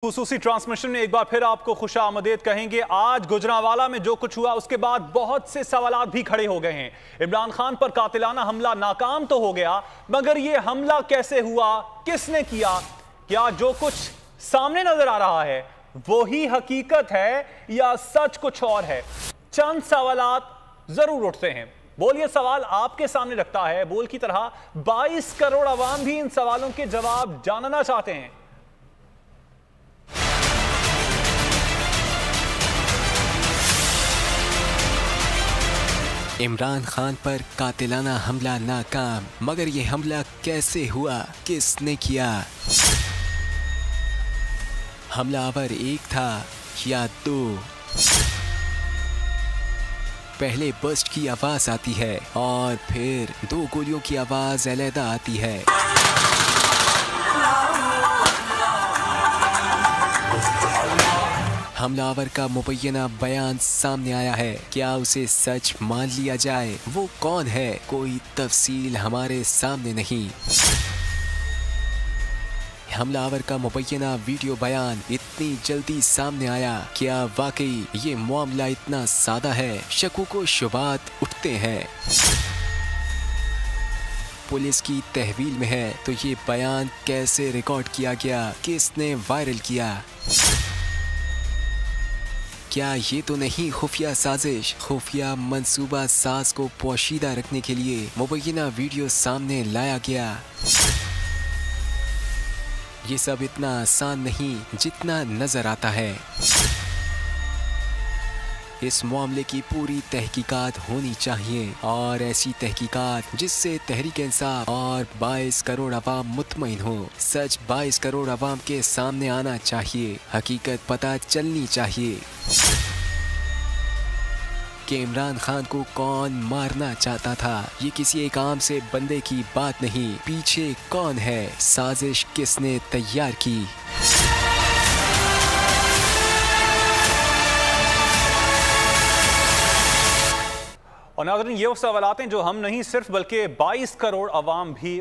खुसूसी transmission में एक बार फिर आपको खुशामदीद कहेंगे। आज गुजरांवाला में जो कुछ हुआ उसके बाद बहुत से सवालात भी खड़े हो गए हैं। इमरान खान पर कातिलाना हमला नाकाम तो हो गया, मगर यह हमला कैसे हुआ, किसने किया, क्या जो कुछ सामने नजर आ रहा है वो ही हकीकत है या सच कुछ और है? चंद सवालात जरूर उठते हैं। बोल ये सवाल आपके सामने रखता है। बोल की तरह 22 करोड़ अवाम भी इन सवालों के जवाब जानना चाहते हैं। इमरान खान पर कातिलाना हमला नाकाम, मगर ये हमला कैसे हुआ, किसने किया? हमलावर एक था या दो? पहले बस्ट की आवाज आती है और फिर दो गोलियों की आवाज अलहदा आती है। हमलावर का मुबैना बयान सामने आया है। क्या उसे सच मान लिया जाए? वो कौन है? कोई तफसील हमारे सामने नहीं। हमलावर का मुबैना वीडियो बयान इतनी जल्दी सामने आया। क्या वाकई ये मामला इतना सादा है? शकूक शुबात उठते हैं। पुलिस की तहवील में है तो ये बयान कैसे रिकॉर्ड किया गया, किसने वायरल किया? क्या ये तो नहीं खुफिया साजिश, खुफिया मंसूबा साज को पोशीदा रखने के लिए मुबैना वीडियो सामने लाया गया? ये सब इतना आसान नहीं जितना नजर आता है। इस मामले की पूरी तहकीकात होनी चाहिए, और ऐसी तहकीकात जिससे तहरीक इंसाफ और 22 करोड़ अवाम मुतमईन हो। सच 22 करोड़ अवाम के सामने आना चाहिए, हकीकत पता चलनी चाहिए कि इमरान खान को कौन मारना चाहता था। ये किसी एक आम से बंदे की बात नहीं। पीछे कौन है? साजिश किसने तैयार की? और नाज़रीन, ये वो सवालात हैं जो हम नहीं सिर्फ बल्कि 22 करोड़ अवाम भी